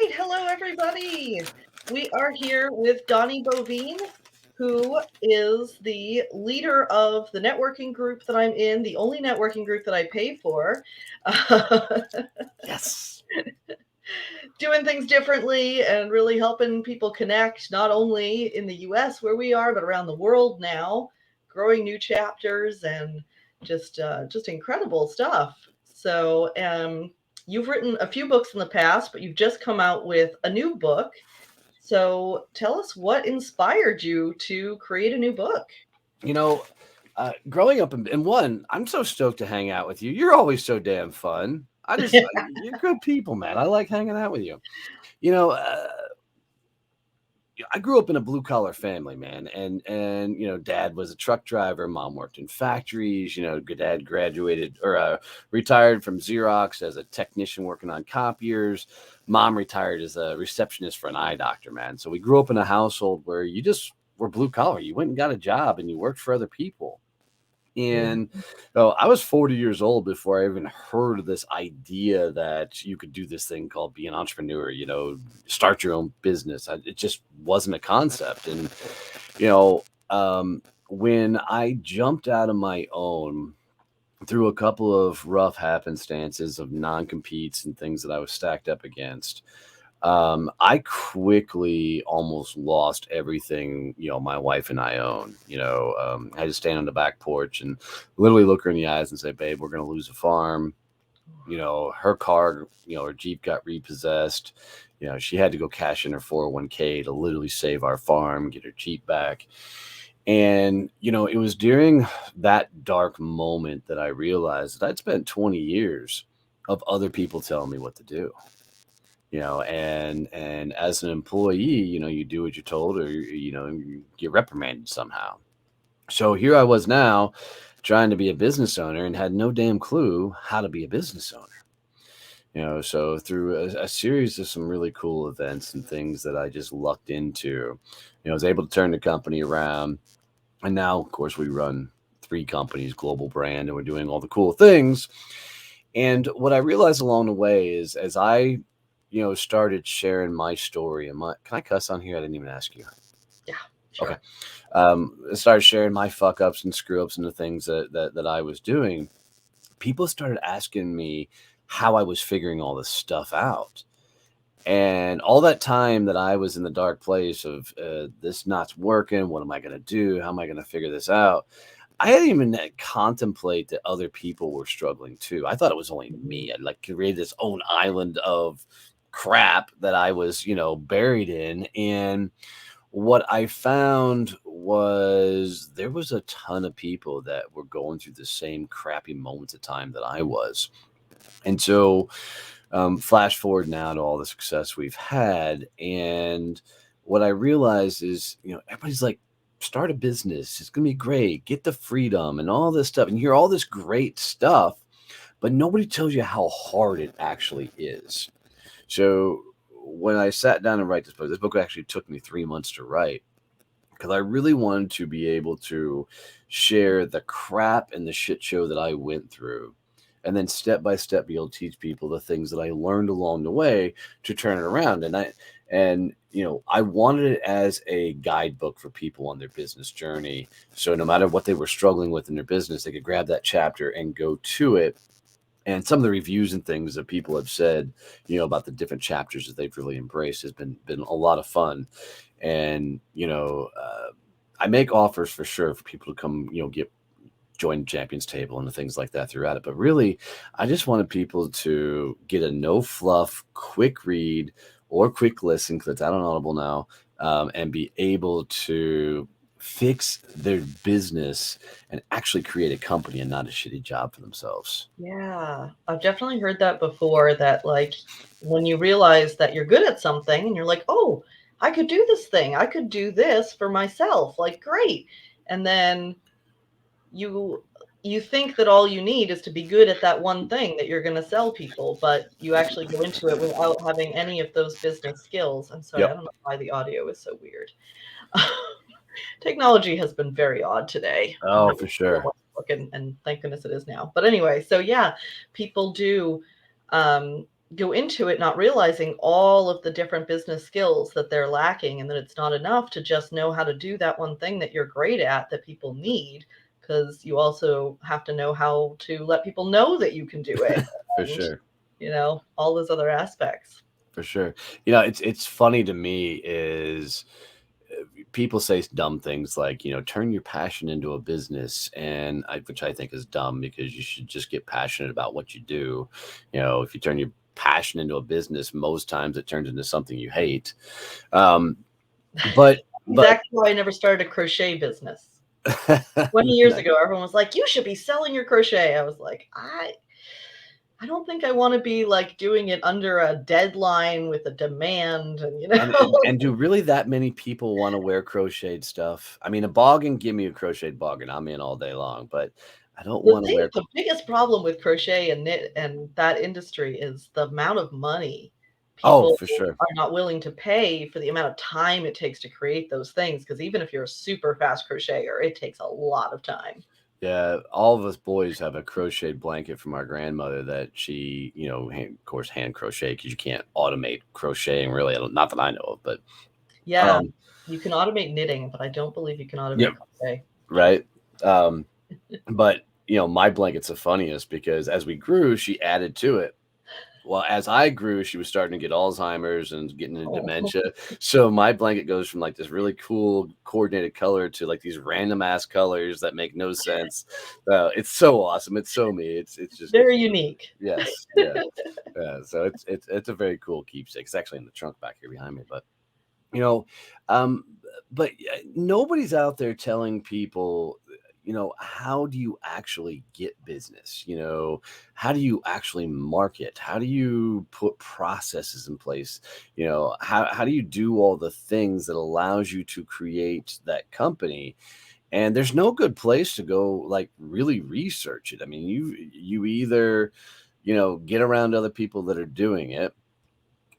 right. Hello, everybody. We are here with Donnie Boivin, who is the leader of the networking group that I'm in, the only networking group that I pay for. Yes. Doing things differently and really helping people connect, not only in the US where we are, but around the world now, growing new chapters and just incredible stuff. So, you've written a few books in the past, but you've just come out with a new book. So, tell us what inspired you to create a new book. You know, growing up in one, I'm so stoked to hang out with you. You're always so damn fun. You're good people, man. I like hanging out with you. You know, I grew up in a blue collar family, man, and dad was a truck driver, mom worked in factories. Dad graduated or retired from Xerox as a technician working on copiers. Mom retired as a receptionist for an eye doctor, man. So we grew up in a household where you just were blue collar. You went and got a job, and you worked for other people. Yeah. And I was 40 years old before I even heard of this idea that you could do this thing called be an entrepreneur, start your own business. It just wasn't a concept. And, you know, when I jumped out of my own through a couple of rough happenstances of non competes and things that I was stacked up against, I quickly almost lost everything, my wife and I own. I had to stand on the back porch and literally look her in the eyes and say, babe, we're going to lose a farm. Her car, her Jeep got repossessed. She had to go cash in her 401k to literally save our farm, get her Jeep back. And, it was during that dark moment that I realized that I'd spent 20 years of other people telling me what to do. And as an employee, you do what you're told, or you get reprimanded somehow. So here I was now trying to be a business owner and had no damn clue how to be a business owner. So through a series of some really cool events and things that I just lucked into, I was able to turn the company around. And now, of course, we run 3 companies, global brand, and we're doing all the cool things. And what I realized along the way is, as I started sharing my story and can I cuss on here? I didn't even ask you. Yeah, Okay. sure. I started sharing my fuck ups and screw ups and the things that I was doing. People started asking me how I was figuring all this stuff out. And all that time that I was in the dark place of this not working, what am I going to do? How am I going to figure this out? I hadn't even contemplate that other people were struggling too. I thought it was only me. I'd like created this own island of crap that I was, buried in. And what I found was there was a ton of people that were going through the same crappy moments of time that I was. And so, flash forward now to all the success we've had. And what I realized is, everybody's like, start a business. It's going to be great. Get the freedom and all this stuff. And you hear all this great stuff, but nobody tells you how hard it actually is. So when I sat down and write this book actually took me 3 months to write because I really wanted to be able to share the crap and the shit show that I went through. And then step by step, be able to teach people the things that I learned along the way to turn it around. I wanted it as a guidebook for people on their business journey. So no matter what they were struggling with in their business, they could grab that chapter and go to it. And some of the reviews and things that people have said, about the different chapters that they've really embraced has been a lot of fun. And I make offers for sure for people to come, join Champions Table and the things like that throughout it. But really, I just wanted people to get a no fluff, quick read or quick listen because it's out on Audible now, and be able to fix their business and actually create a company and not a shitty job for themselves. Yeah, I've definitely heard that before, that like when you realize that you're good at something and you're like, "Oh, I could do this thing. I could do this for myself." Like, great. And then you you think that all you need is to be good at that one thing that you're going to sell people, but you actually go into it without having any of those business skills. I'm sorry, I Yep. don't know why the audio is so weird. Technology has been very odd today. Oh, It for was cool sure. last book, and thank goodness it is now. But anyway, so yeah, people do. Um, go into it not realizing all of the different business skills that they're lacking, and that it's not enough to just know how to do that one thing that you're great at that people need, because you also have to know how to let people know that you can do it, For and sure. all those other aspects. For sure. It's funny to me is people say dumb things like, turn your passion into a business, which I think is dumb because you should just get passionate about what you do. If you turn your passion into a business, most times it turns into something you hate. Um, but but Exactly why I never started a crochet business. 20 years Nice. ago, everyone was like, you should be selling your crochet. I was like, I don't think I want to be like doing it under a deadline with a demand, and I mean, and do really that many people want to wear crocheted stuff? I mean, a boggin, give me a crocheted boggin. I'm in all day long, but I don't want to wear. The biggest problem with crochet and knit and that industry is the amount of money Oh, people for sure. are not willing to pay for the amount of time it takes to create those things. Because even if you're a super fast crocheter, it takes a lot of time. Yeah, all of us boys have a crocheted blanket from our grandmother that she, of course, hand crochet because you can't automate crocheting really. Not that I know of, but Yeah, um, you can automate knitting, but I don't believe you can yep, automate crochet. right. Um, but my blanket's the funniest because as we grew, she added to it. Well, as I grew, she was starting to get Alzheimer's and getting into Oh, dementia. So my blanket goes from like this really cool coordinated color to like these random ass colors that make no sense. It's so awesome. It's so me. It's very unique. yes, yeah, yeah. So it's a very cool keepsake. It's actually in the trunk back here behind me, but you know, um, nobody's out there telling people, how do you actually get business? How do you actually market? How do you put processes in place? How do you do all the things that allows you to create that company? And there's no good place to go like really research it. I mean, you either, get around other people that are doing it,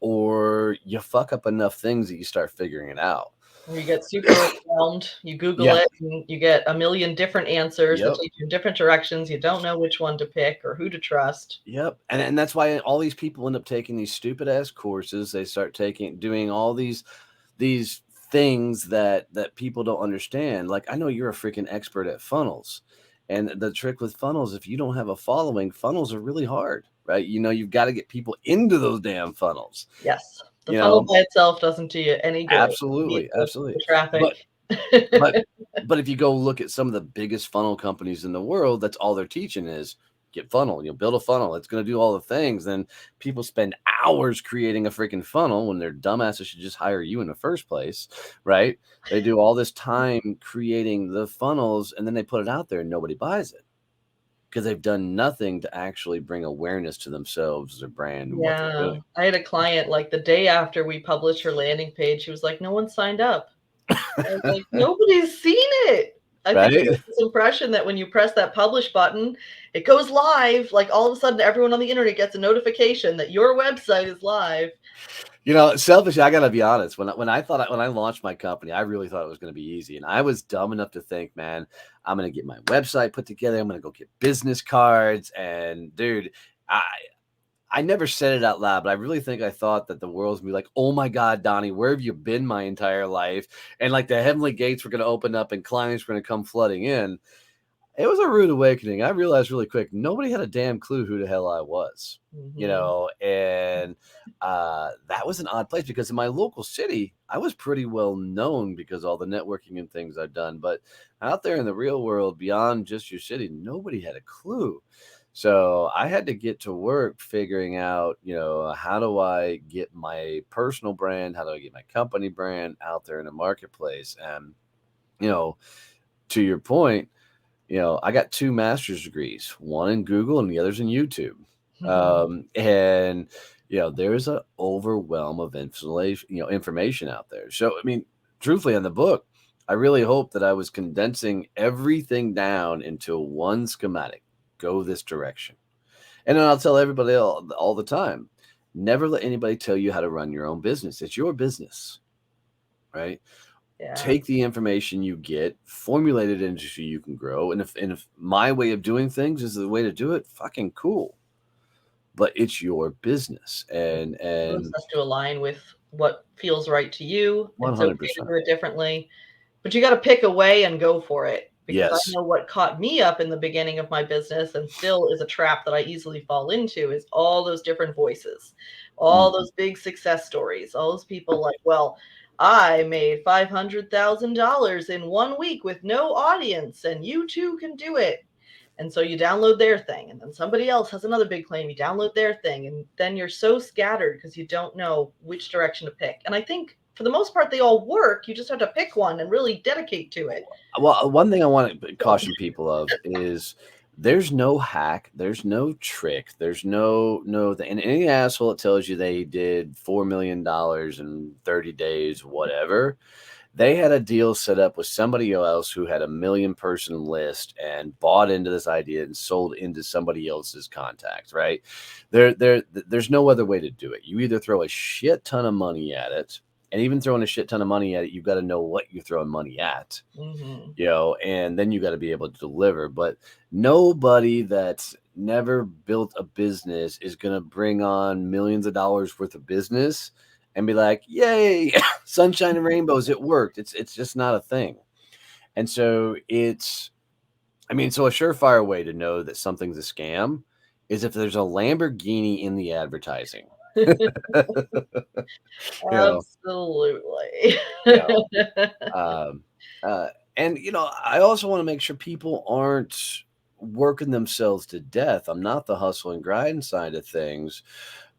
or you fuck up enough things that you start figuring it out. Or you get super overwhelmed, you Google Yeah. it, and you get a million different answers that Yep. take you in different directions. You don't know which one to pick or who to trust. Yep. And that's why all these people end up taking these stupid ass courses. They start doing all these things that people don't understand. Like, I know you're a freaking expert at funnels. And the trick with funnels, if you don't have a following, funnels are really hard, right? You've got to get people into those damn funnels. Yes, the You funnel know, by itself doesn't do you any good. You need absolutely, the absolutely. traffic. But But but if you go look at some of the biggest funnel companies in the world, that's all they're teaching is get funnel. Build a funnel. It's going to do all the things. Then people spend hours creating a freaking funnel when their dumbasses should just hire you in the first place, right? They do all this time creating the funnels, and then they put it out there and nobody buys it because they've done nothing to actually bring awareness to themselves, their brand, and what they're Yeah, doing. I had a client, like, the day after we published her landing page, she was like, "No one signed up." I was like, "Nobody's seen it." I think we Right? have this impression that when you press that publish button, it goes live, like, all of a sudden, everyone on the internet gets a notification that your website is live. Selfishly, I gotta be honest. When I launched my company, I really thought it was gonna be easy, and I was dumb enough to think, man, I'm gonna get my website put together. I'm gonna go get business cards, and dude, I I never said it out loud, but I really think I thought that the world's gonna be like, oh my God, Donnie, where have you been my entire life? And like the heavenly gates were gonna open up and clients were gonna come flooding in. It was a rude awakening. I realized really quick, nobody had a damn clue who the hell I was, Mhm. and that was an odd place because in my local city, I was pretty well known because all the networking and things I've done. But out there in the real world, beyond just your city, nobody had a clue. So I had to get to work figuring out, how do I get my personal brand? How do I get my company brand out there in the marketplace? And, you know, to your point, I got two master's degrees, one in Google and the other's in YouTube. And there's an overwhelm of information out there. So, I mean, truthfully, on the book, I really hope that I was condensing everything down into one schematic. Go this direction. And then I'll tell everybody all the time, never let anybody tell you how to run your own business. It's your business, right? Yeah. Take the information you get, formulate it into so you can grow. And if my way of doing things is the way to do it, fucking cool. but it's your business, This and has to align with what feels right to you. It's okay to 100%. do it differently, but you got to pick a way and go for it. Because I Yes. know what caught me up in the beginning of my business and still is a trap that I easily fall into is all those different voices, all Mhm. those big success stories, all those people like, well, I made $500,000 in 1 week with no audience, and you too can do it. And so you download their thing, and then somebody else has another big claim. You download their thing, and then you're so scattered because you don't know which direction to pick. And I think for the most part, they all work. You just have to pick one and really dedicate to it. Well, one thing I want to So, caution people of is there's no hack, there's no trick, there's no and any asshole that tells you they did $4 million in 30 days, whatever. They had a deal set up with somebody else who had a million-person list and bought into this idea and sold into somebody else's contacts, right? There's no other way to do it. You either throw a shit ton of money at it, and even throwing a shit ton of money at it, you've got to know what you're throwing money at, mhm. and then you got to be able to deliver. But nobody that's never built a business is going to bring on millions of dollars worth of business and be like, yay, sunshine and rainbows, it worked. It's just not a thing. And so so a surefire way to know that something's a scam is if there's a Lamborghini in the advertising. you know, Absolutely. you know, um, uh, and I also want to make sure people aren't working themselves to death. I'm not the hustle and grind side of things,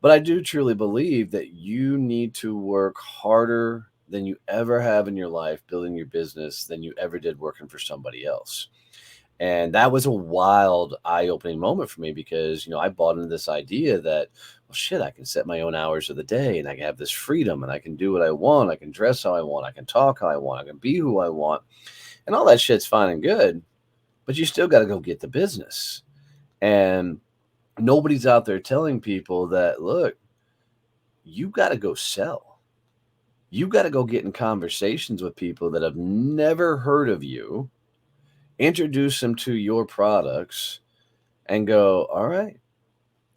but I do truly believe that you need to work harder than you ever have in your life building your business than you ever did working for somebody else. And that was a wild, eye-opening moment for me because, I bought into this idea that, well, shit, I can set my own hours of the day and I can have this freedom and I can do what I want. I can dress how I want. I can talk how I want. I can be who I want. And all that shit's fine and good, but you still got to go get the business. And nobody's out there telling people that, look, you got to go sell. You got to go get in conversations with people that have never heard of you, introduce them to your products, and go, all right,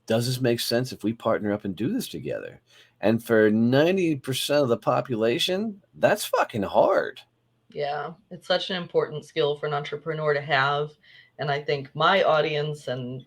does this make sense if we partner up and do this together? And for 90% of the population, that's fucking hard. Yeah, it's such an important skill for an entrepreneur to have. And I think my audience and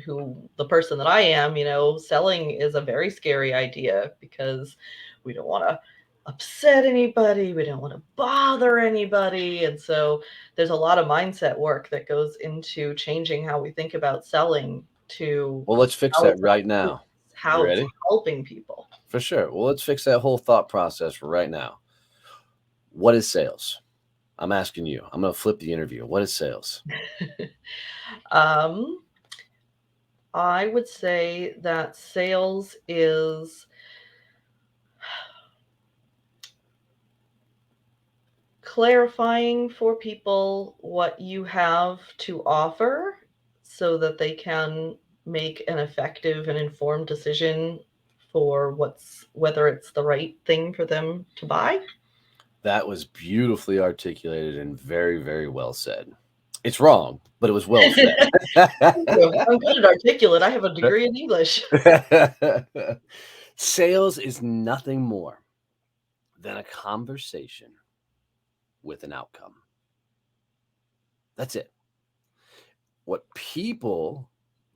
who the person that I am, selling is a very scary idea because we don't want to upset anybody, we don't want to bother anybody. And so there's a lot of mindset work that goes into changing how we think about selling to Well, let's fix how that it's right now. You how it's ready? helping people. For sure. Well, let's fix that whole thought process right now. What is sales? I'm asking you. I'm going to flip the interview. What is sales? um I would say that sales is clarifying for people what you have to offer so that they can make an effective and informed decision for whether it's the right thing for them to buy. That was beautifully articulated and very, very well said. It's wrong, but it was well said. Thank you. I'm good at articulate. I have a degree in English. Sales is nothing more than a conversation with an outcome. That's it. What people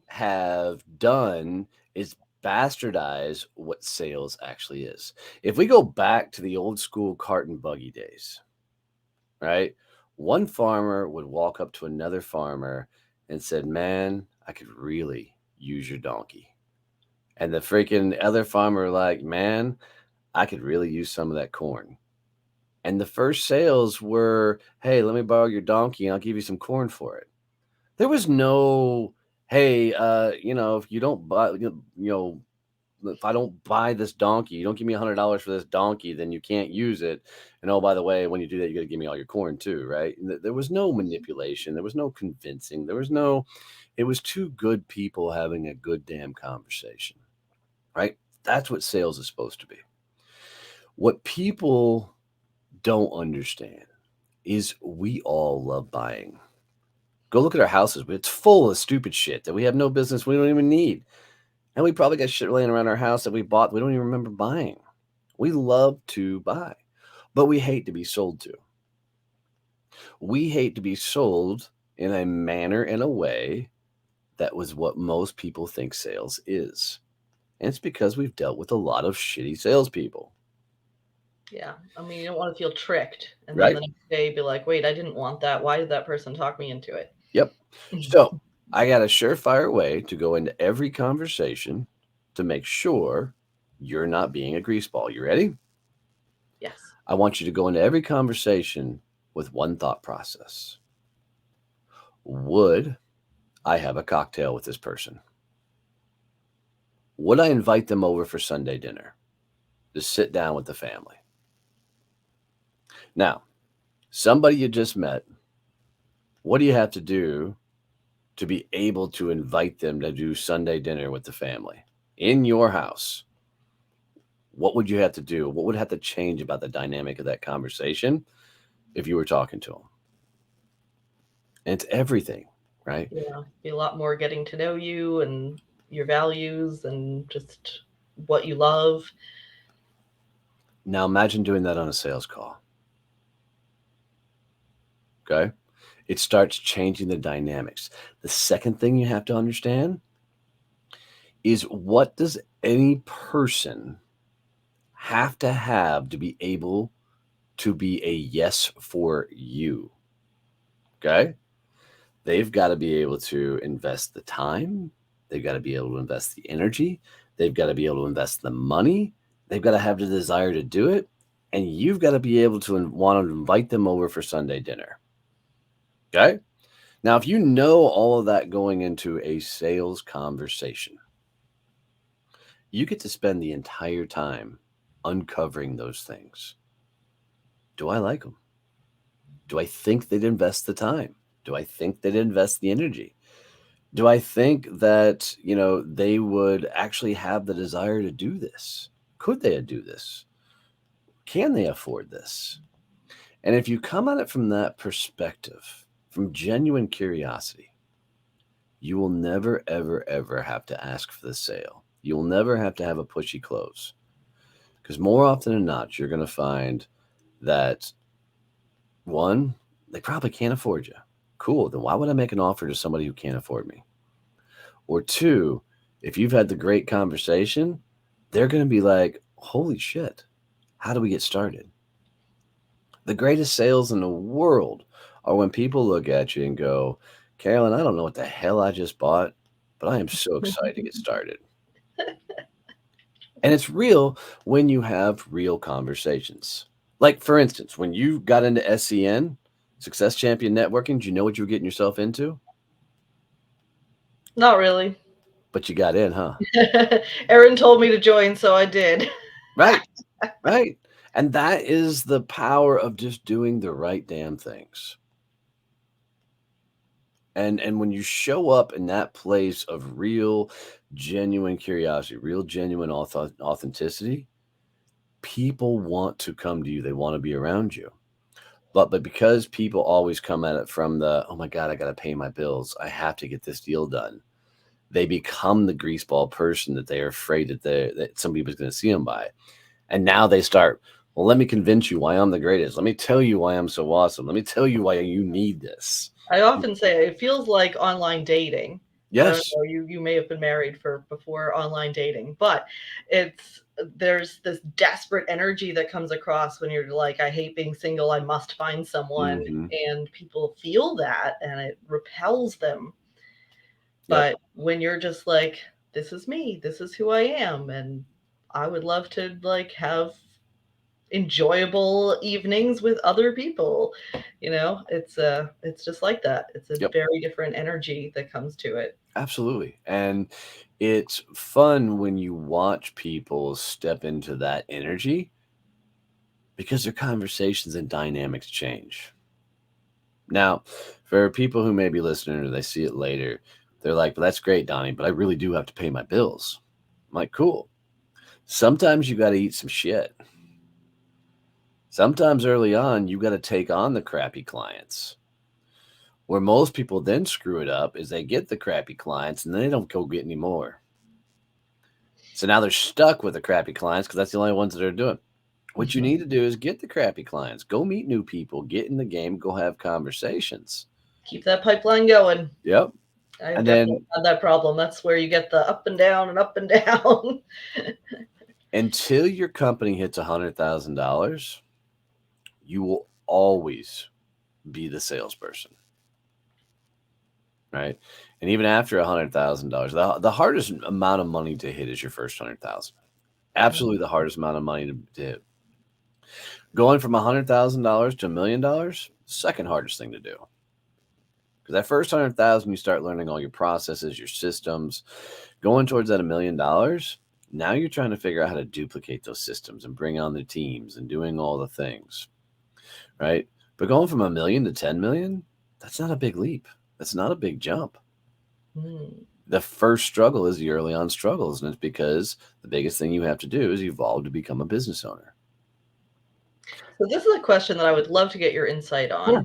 have done is bastardize what sales actually is. If we go back to the old school cart and buggy days, right? One farmer would walk up to another farmer and said, "Man, I could really use your donkey." And the freaking other farmer like, "Man, I could really use some of that corn." And the first sales were, "Hey, let me borrow your donkey and I'll give you some corn for it." There was no, "Hey, if you don't buy, if I don't buy this donkey, you don't give me $100 for this donkey, then you can't use it. And oh, by the way, when you do that, you got to give me all your corn too, right?" There was no manipulation. There was no convincing. It was two good people having a good damn conversation, right? That's what sales is supposed to be. What people don't understand is we all love buying. Go look at our houses. It's full of stupid shit that we have no business, we don't even need. And we probably got shit laying around our house that we bought we don't even remember buying. We love to buy, but we hate to be sold to. We hate to be sold in a manner, in a way that was what most people think sales is. And it's because we've dealt with a lot of shitty salespeople, Yeah. I mean, you don't want to feel tricked and then right? the next day be like, wait, I didn't want that. Why did that person talk me into it? Yep. So I got a surefire way to go into every conversation to make sure you're not being a greaseball. You ready? Yes. I want you to go into every conversation with one thought process. Would I have a cocktail with this person? Would I invite them over for Sunday dinner to sit down with the family? Now, somebody you just met, what do you have to do to be able to invite them to do Sunday dinner with the family in your house? What would you have to do? What would have to change about the dynamic of that conversation if you were talking to them? And it's everything, right? Yeah. Be a lot more getting to know you and your values and just what you love. Now imagine doing that on a sales call. Okay. It starts changing the dynamics. The second thing you have to understand is what does any person have to be able to be a yes for you? Okay. They've got to be able to invest the time. They've got to be able to invest the energy. They've got to be able to invest the money. They've got to have the desire to do it. And you've got to be able to want to invite them over for Sunday dinner. Okay. Now, if you know all of that going into a sales conversation, you get to spend the entire time uncovering those things. Do I like them? Do I think they'd invest the time? Do I think they'd invest the energy? Do I think that, they would actually have the desire to do this? Could they do this? Can they afford this? And if you come at it from that perspective, from genuine curiosity, you will never, ever, ever have to ask for the sale. You will never have to have a pushy close. Because more often than not, you're going to find that one, they probably can't afford you. Cool. Then why would I make an offer to somebody who can't afford me? Or two, if you've had the great conversation, they're going to be like, holy shit, how do we get started? The greatest sales in the world are when people look at you and go, Carolyn, I don't know what the hell I just bought, but I am so excited to get started. And it's real when you have real conversations. Like, for instance, when you got into SCN, Success Champion Networking, do you know what you were getting yourself into? Not really. But you got in, huh? Erin told me to join, so I did. Right, right. And that is the power of just doing the right damn things. And when you show up in that place of real, genuine curiosity, real, genuine authenticity, people want to come to you. They want to be around you. But because people always come at it from the, oh my God, I got to pay my bills. I have to get this deal done. They become the greaseball person that they are afraid that somebody's going to see them by. And now they start, well, let me convince you why I'm the greatest. Let me tell you why I'm so awesome. Let me tell you why you need this. I often say it feels like online dating. I don't Yes. know, you may have been married for before online dating, but it's there's this desperate energy that comes across when you're like, I hate being single, I must find someone, Hmm. and people feel that and it repels them. Yep. But when you're just like, this is me, this is who I am, and I would love to like have enjoyable evenings with other people, it's just like that. It's a Yep. very different energy that comes to it. Absolutely. And it's fun when you watch people step into that energy because their conversations and dynamics change. Now, for people who may be listening or they see it later, they're like, well, that's great, Donnie, but I really do have to pay my bills. I'm like, cool. Sometimes you got to eat some shit. Sometimes early on, you got to take on the crappy clients. Where most people then screw it up is they get the crappy clients and they don't go get any more. So now they're stuck with the crappy clients because that's the only ones that are doing. What you need to do is get the crappy clients, go meet new people, get in the game, go have conversations. Keep that pipeline going. Yep. I've And definitely then had that problem. That's where you get the up and down and up and down. until your company hits $100,000, you will always be the salesperson, right? And even after $100,000, the hardest amount of money to hit is your first 100,000. Absolutely, the hardest amount of money to hit. Going from $100,000 to $1 million, second hardest thing to do. Because that first 100,000, you start learning all your processes, your systems. Going towards that $1 million, now you're trying to figure out how to duplicate those systems and bring on the teams and doing all the things, right? But going from 1 million to 10 million, that's not a big leap. That's not a big jump. The first struggle is the early on struggles, and it's because the biggest thing you have to do is evolve to become a business owner. So this is a question that I would love to get your insight on. Sure.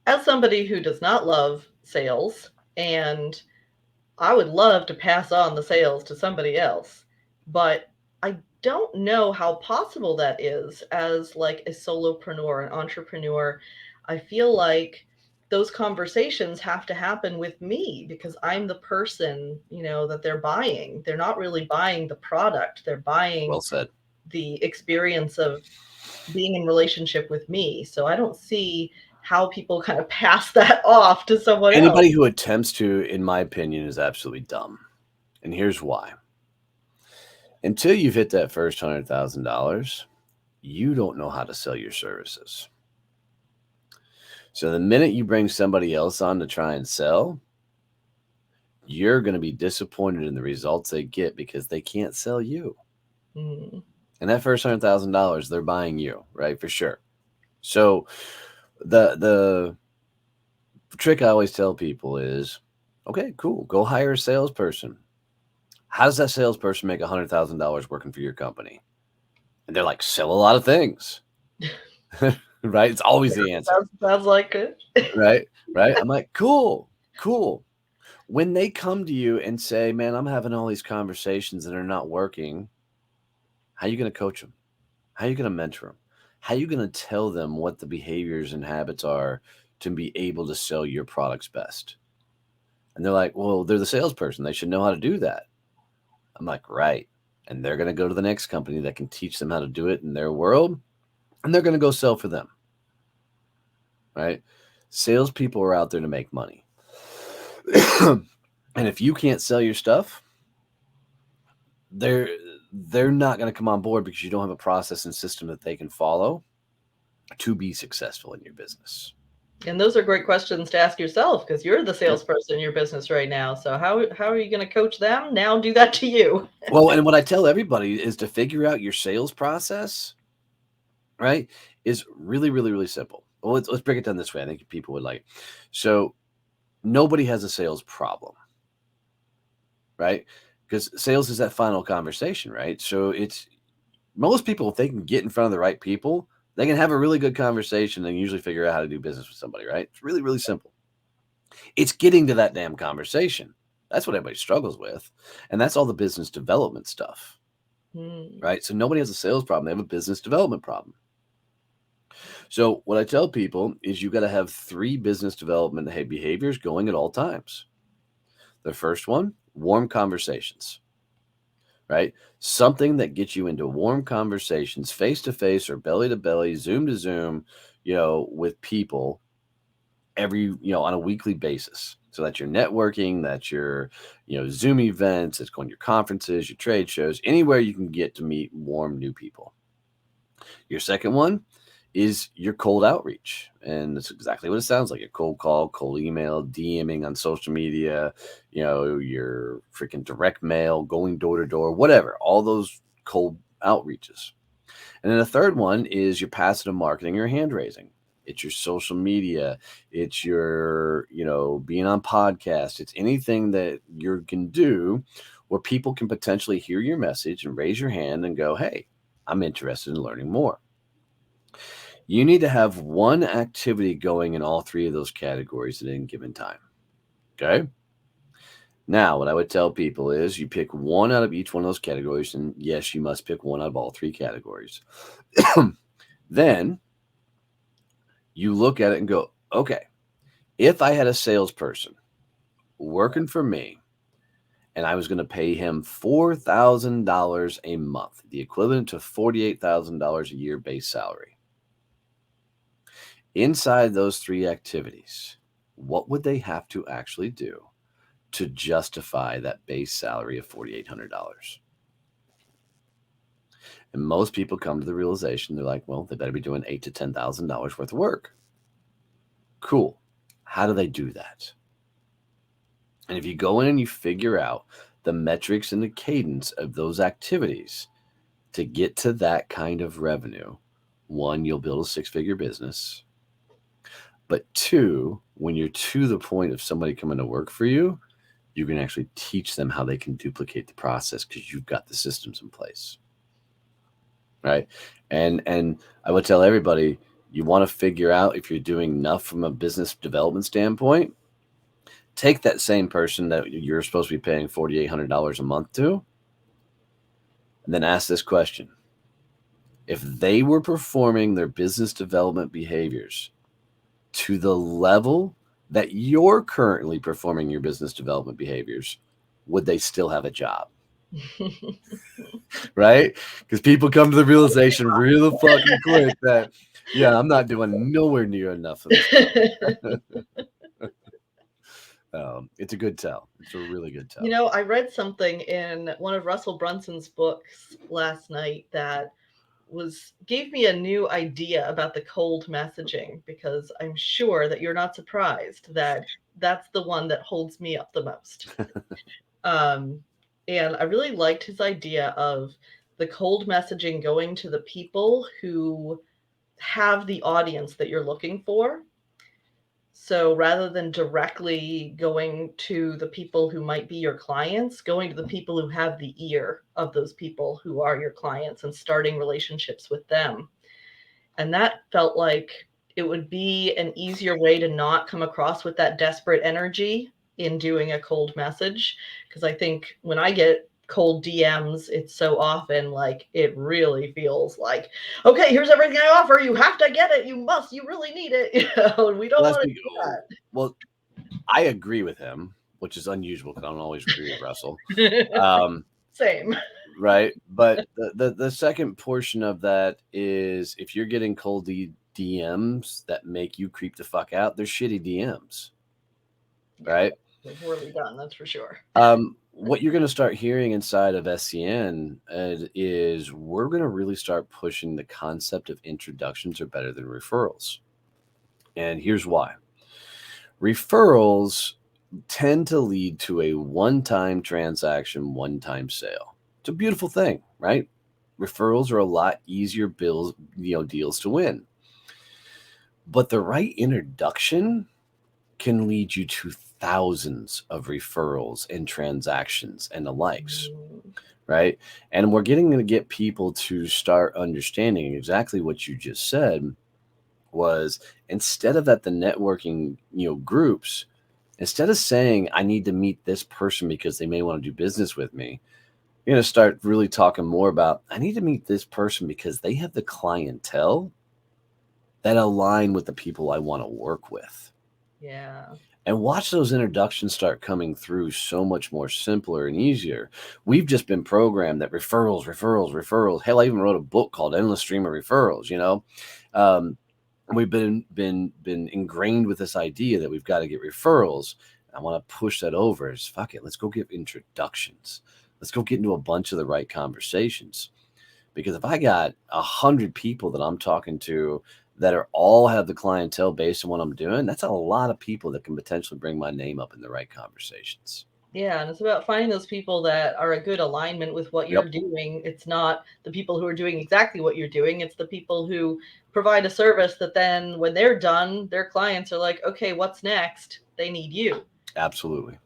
As somebody who does not love sales, and I would love to pass on the sales to somebody else, but I don't know how possible that is as like a solopreneur, an entrepreneur. I feel like those conversations have to happen with me because I'm the person, that they're buying. They're not really buying the product. They're buying Well said. the experience of being in relationship with me. So I don't see how people kind of pass that off to someone else. Anybody who attempts to, in my opinion, is absolutely dumb. And here's why. Until you've hit that first $100,000, you don't know how to sell your services. So the minute you bring somebody else on to try and sell, you're going to be disappointed in the results they get because they can't sell you. Mm. And that first $100,000, they're buying you, right? For sure. So the trick I always tell people is, okay, cool. Go hire a salesperson. How does that salesperson make $100,000 working for your company? And they're like, sell a lot of things. Right? It's always the answer. Sounds like it. Right? I'm like, cool. When they come to you and say, man, I'm having all these conversations that are not working, how are you going to coach them? How are you going to mentor them? How are you going to tell them what the behaviors and habits are to be able to sell your products best? And they're like, well, they're the salesperson. They should know how to do that. I'm like, right. And they're going to go to the next company that can teach them how to do it in their world. And they're going to go sell for them. Right? Salespeople are out there to make money. And if you can't sell your stuff, they're not going to come on board because you don't have a process and system that they can follow to be successful in your business. And those are great questions to ask yourself because you're the salesperson in your business right now. So how are you going to coach them? Now do that to you. Well, and what I tell everybody is to figure out your sales process, right, is really, really, really simple. Well, let's break it down this way. I think people would like it. So nobody has a sales problem, right? Because sales is that final conversation, right? So it's most people, if they can get in front of the right people, they can have a really good conversation and usually figure out how to do business with somebody, right? It's really, really simple. It's getting to that damn conversation. That's what everybody struggles with. And that's all the business development stuff, right? So nobody has a sales problem. They have a business development problem. So what I tell people is you got to have 3 business development behaviors going at all times. The first one, warm conversations, right? Something that gets you into warm conversations, face to face or belly to belly, Zoom to Zoom, with people on a weekly basis. So that's your networking, that's your, Zoom events, it's going to your conferences, your trade shows, anywhere you can get to meet warm new people. Your second one is your cold outreach. And that's exactly what it sounds like. A cold call, cold email, DMing on social media, your freaking direct mail, going door to door, whatever, all those cold outreaches. And then the third one is your passive marketing or hand raising. It's your social media. It's your, being on podcasts. It's anything that you can do where people can potentially hear your message and raise your hand and go, hey, I'm interested in learning more. You need to have one activity going in all 3 of those categories at any given time. Okay. Now, what I would tell people is you pick one out of each one of those categories, and yes, you must pick one out of all three categories. Then you look at it and go, okay, if I had a salesperson working for me and I was going to pay him $4,000 a month, the equivalent to $48,000 a year base salary, inside those three activities, what would they have to actually do to justify that base salary of $4,800? And most people come to the realization they're like, well, they better be doing $8,000 to $10,000 worth of work. Cool. How do they do that? And if you go in and you figure out the metrics and the cadence of those activities to get to that kind of revenue, one, you'll build a six-figure business. But two, when you're to the point of somebody coming to work for you, you can actually teach them how they can duplicate the process because you've got the systems in place. Right? And I would tell everybody, you want to figure out if you're doing enough from a business development standpoint. Take that same person that you're supposed to be paying $4,800 a month to, and then ask this question. If they were performing their business development behaviors to the level that you're currently performing your business development behaviors, would they still have a job? Right? Because people come to the realization real fucking quick that, yeah, I'm not doing nowhere near enough of this. It's a good tell. It's a really good tell. You know, I read something in one of Russell Brunson's books last night that gave me a new idea about the cold messaging, because I'm sure that you're not surprised that that's the one that holds me up the most. And I really liked his idea of the cold messaging going to the people who have the audience that you're looking for. So rather than directly going to the people who might be your clients, going to the people who have the ear of those people who are your clients and starting relationships with them. And that felt like it would be an easier way to not come across with that desperate energy in doing a cold message. Because I think when I get cold DMs, it's so often like it really feels like, okay, here's everything I offer. You have to get it. You must. You really need it. And we don't want to do that. Well, I agree with him, which is unusual because I don't always agree with Russell. Same. Right. But the second portion of that is if you're getting cold DMs that make you creep the fuck out, they're shitty DMs. Right. They're poorly done, that's for sure. What you're going to start hearing inside of SCN is we're going to really start pushing the concept of introductions are better than referrals. And here's why. Referrals tend to lead to a one-time transaction, one-time sale. It's a beautiful thing, right? Referrals are a lot easier deals to win. But the right introduction can lead you to thousands of referrals and transactions and the likes, right? And we're going to get people to start understanding exactly what you just said was instead of at the networking, groups, instead of saying, I need to meet this person because they may want to do business with me, you're going to start really talking more about, I need to meet this person because they have the clientele that align with the people I want to work with. Yeah. And watch those introductions start coming through so much more simpler and easier. We've just been programmed that referrals. Hell, I even wrote a book called Endless Stream of Referrals, We've been ingrained with this idea that we've got to get referrals. I want to push that over as fuck it. Let's go get introductions. Let's go get into a bunch of the right conversations. Because if I got 100 people that I'm talking to that all have the clientele based on what I'm doing, that's a lot of people that can potentially bring my name up in the right conversations. Yeah, and it's about finding those people that are a good alignment with what you're doing. It's not the people who are doing exactly what you're doing. It's the people who provide a service that then when they're done, their clients are like, okay, what's next? They need you. Absolutely.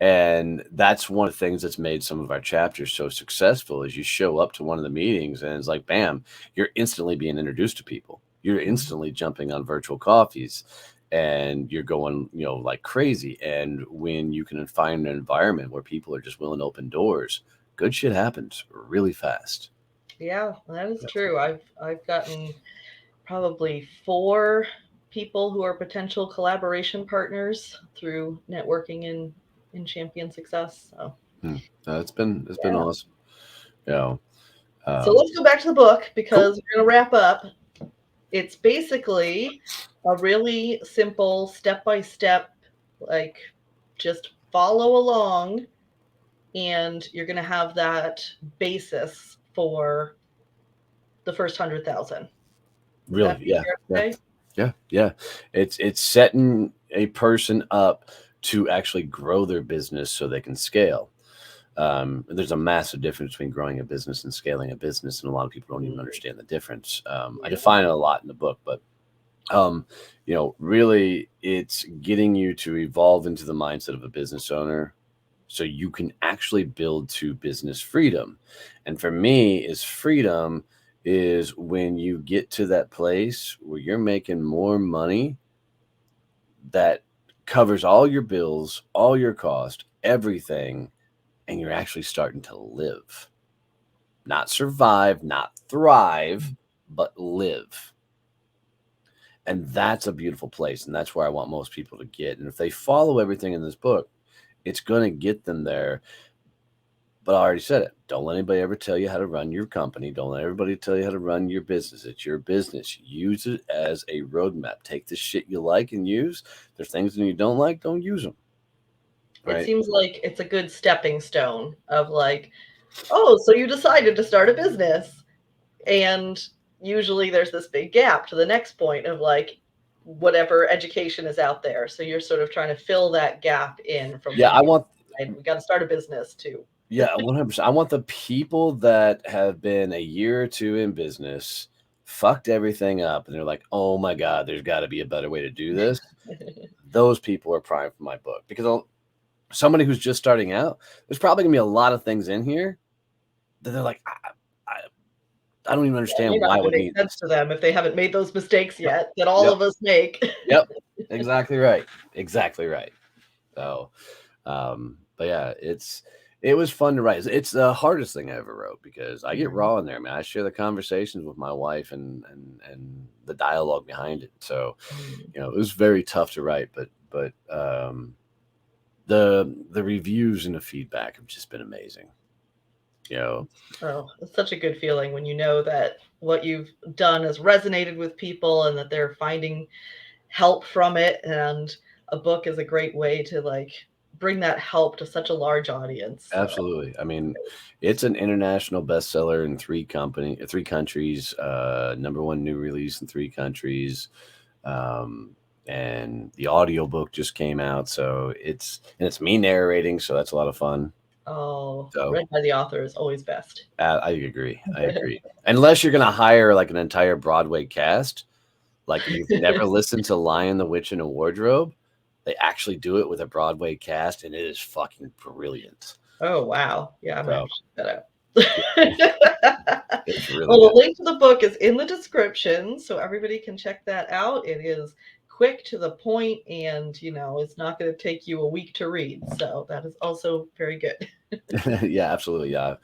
And that's one of the things that's made some of our chapters so successful is you show up to one of the meetings and it's like, bam, you're instantly being introduced to people. You're instantly jumping on virtual coffees. and you're going, like crazy. And when you can find an environment where people are just willing to open doors, good shit happens really fast. Yeah, that is true. I've gotten probably 4 people who are potential collaboration partners through networking in Champion Success. So Hmm. It's been yeah. awesome. You know, So um, let's go back to the book cool. because we're going to wrap up. It's basically a really simple step by step, like just follow along, and you're going to have that basis for the first 100,000. Would that Really, be yeah, fair yeah, to say? yeah. It's setting a person up to actually grow their business so they can scale. There's a massive difference between growing a business and scaling a business, and a lot of people don't even Mm, understand the difference. I yeah. define it a lot in the book, but really, it's getting you to evolve into the mindset of a business owner, so you can actually build to business freedom. And for me, is freedom is when you get to that place where you're making more money that covers all your bills, all your cost, everything, and you're actually starting to live. Not survive, not thrive, but live. And that's a beautiful place. And that's where I want most people to get. And if they follow everything in this book, it's going to get them there. But I already said it. Don't let anybody ever tell you how to run your company. Don't let everybody tell you how to run your business. It's your business. Use it as a roadmap. Take the shit you like and use. There's things that you don't like, don't use them. It Right? seems like it's a good stepping stone of like, oh, so you decided to start a business. And usually there's this big gap to the next point of like whatever education is out there. So you're sort of trying to fill that gap in from Yeah, when I you want decide we got to start a business too. Yeah, 100%. I want the people that have been a year or two in business, fucked everything up, and they're like, "Oh my god, there's got to be a better way to do this." Those people are prime for my book because somebody who's just starting out, there's probably gonna be a lot of things in here that they're like, I, I don't even It may understand not why I even would make need sense this. to them if they haven't made those mistakes Yep, yet that all yep, of us make. yep. Exactly right. Exactly right. So, but yeah, it was fun to write. It's the hardest thing I ever wrote because I get Mhm. raw in there, man. I share the conversations with my wife and the dialogue behind it. So, Mm. it was very tough to write, but the reviews and the feedback have just been amazing. You know, Oh, it's such a good feeling when you know that what you've done has resonated with people and that they're finding help from it. And a book is a great way to like bring that help to such a large audience. So absolutely. I mean, it's an international bestseller in three countries, number one new release in 3 countries. Um, and the audiobook just came out, so it's me narrating, so that's a lot of fun. oh, So read by the author is always best. I agree. I agree. Unless you're gonna hire like an entire Broadway cast, like if you've never listened to Lion, the Witch, and a Wardrobe, they actually do it with a Broadway cast, and it is fucking brilliant. Oh wow. Yeah, I might have So to check that yeah, out. it's really Well, the good. link to the book is in the description, so everybody can check that out. It is quick to the point and it's not going to take you a week to read. So that is also very good. Yeah, absolutely. Yeah.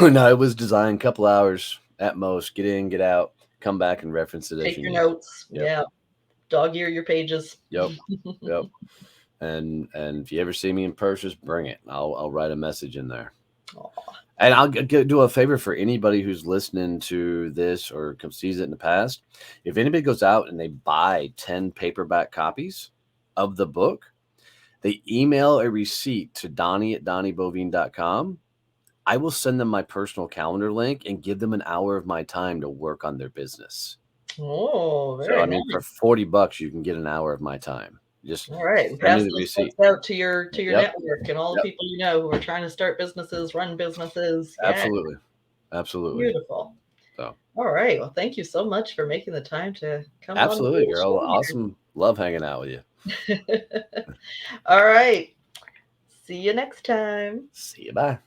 No, it was designed a couple hours at most. Get in, get out, come back and reference it as Take you your need. notes. Yep. Yeah. Dog ear your pages. Yep. Yep. And if you ever see me in person, just bring it. I'll write a message in there. Aw. And I'll do a favor for anybody who's listening to this or sees it in the past. If anybody goes out and they buy 10 paperback copies of the book, they email a receipt to Donnie at DonnieBoivin.com. I will send them my personal calendar link and give them an hour of my time to work on their business. Oh, So, very I mean, for nice. $40, you can get an hour of my time. Just All right, and send me pass the those receipt. books out to your Yep. network and all the Yep. people you know who are trying to start businesses, run businesses. Yeah, Absolutely. Absolutely. beautiful. So, All right. Well, thank you so much for making the time to come on absolutely, the girl. show Awesome. Love hanging out with you. here. All right. See you next time. See you. Bye.